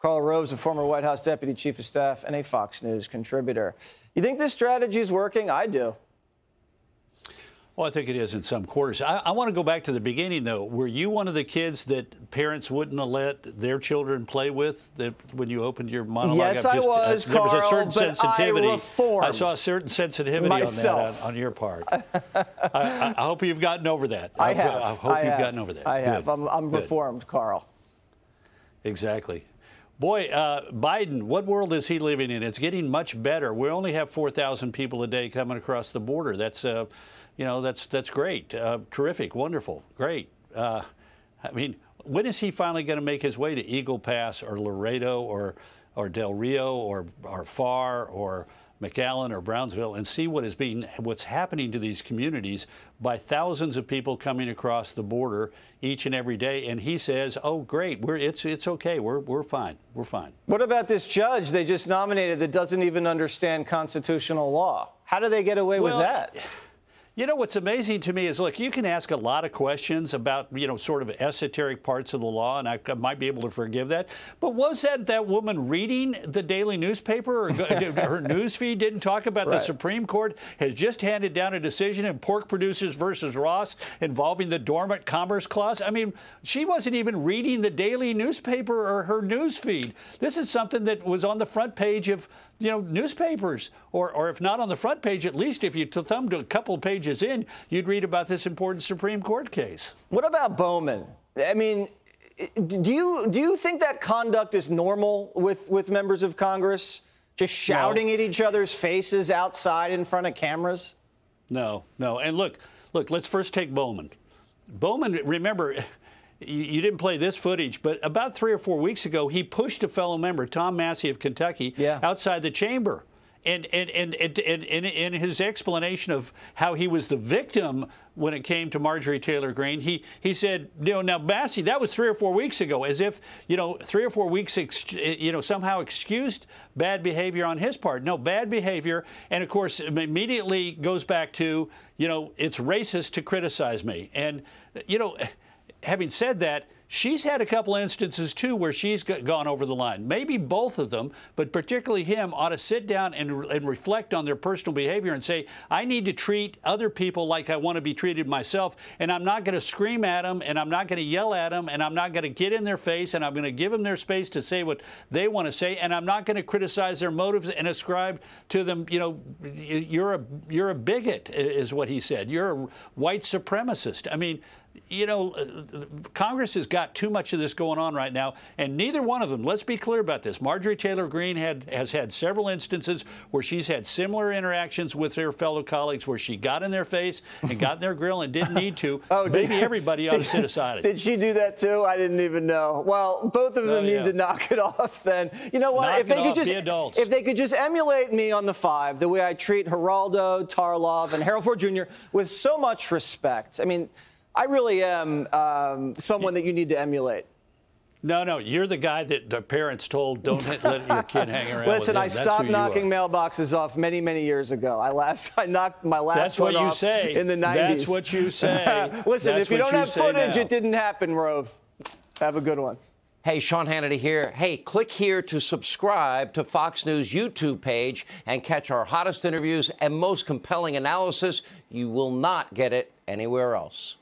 Karl Rove's a former White House deputy chief of staff and a Fox News contributor. You think this strategy is working? I do. Well, I think it is in some quarters. I want to go back to the beginning, though. Were you one of the kids that parents wouldn't have let their children play with when you opened your monologue? Yes, I was, There was a certain Carl, but sensitivity. I reformed. I saw a certain sensitivity myself. on your part. I hope you've gotten over that. I have. I hope you've gotten over that. I have. I'm reformed, Carl. Exactly. Boy, Biden, what world is he living in? It's getting much better. We only have 4,000 people a day coming across the border. That's that's great, terrific, wonderful, great. I mean, when is he finally going to make his way to Eagle Pass or Laredo or Del Rio or Pharr or McAllen or Brownsville and see what's happening to these communities by thousands of people coming across the border each and every day? And he says, "Oh, great, it's okay, we're fine, we're fine." What about this judge they just nominated that doesn't even understand constitutional law? How do they get away with that? You know, what's amazing to me is, look, you can ask a lot of questions about, sort of esoteric parts of the law, and I might be able to forgive that. But was that woman reading the daily newspaper? Or her news feed didn't talk about the Supreme Court has just handed down a decision in Pork Producers versus Ross involving the Dormant Commerce Clause? I mean, she wasn't even reading the daily newspaper or her news feed. This is something that was on the front page of newspapers, or if not on the front page, at least if you thumbed a couple of pages in, you'd read about this important Supreme Court case. What about Bowman? I mean, do you think that conduct is normal with members of Congress? Just shouting at each other's faces outside in front of cameras? No. And look, let's first take Bowman. Bowman, remember, you didn't play this footage, but about 3 or 4 weeks ago, he pushed a fellow member, Tom Massey of Kentucky, outside the chamber. And in his explanation of how he was the victim when it came to Marjorie Taylor Greene, he said, now Massey, that was 3 or 4 weeks ago, as if 3 or 4 weeks somehow excused bad behavior on his part. No, bad behavior, and of course immediately goes back to it's racist to criticize me. And having said that, she's had a couple instances, too, where she's gone over the line. Maybe both of them, but particularly him, ought to sit down and reflect on their personal behavior and say, I need to treat other people like I want to be treated myself, and I'm not going to scream at them, and I'm not going to yell at them, and I'm not going to get in their face, and I'm going to give them their space to say what they want to say, and I'm not going to criticize their motives and ascribe to them, you're a bigot, is what he said. You're a white supremacist. I mean, Congress has got too much of this going on right now, and neither one of them, let's be clear about this. Marjorie Taylor Greene has had several instances where she's had similar interactions with her fellow colleagues where she got in their face and got in their grill and didn't need to. Maybe everybody ought to sit aside. Did she do that too? I didn't even know. Well, both of them need to knock it off then. You know what? If they could just emulate me on the 5, the way I treat Geraldo, Tarlov, and Harold Ford Jr. with so much respect. I mean, I really am someone that you need to emulate. No, you're the guy that the parents told don't let your kid hang around. Listen, with him. I stopped knocking mailboxes off many, many years ago. I knocked my last one off in the 90s. That's what you say. Listen, if you don't have footage, it didn't happen, Rove. Have a good one. Hey, Sean Hannity here. Hey, click here to subscribe to Fox News YouTube page and catch our hottest interviews and most compelling analysis. You will not get it anywhere else.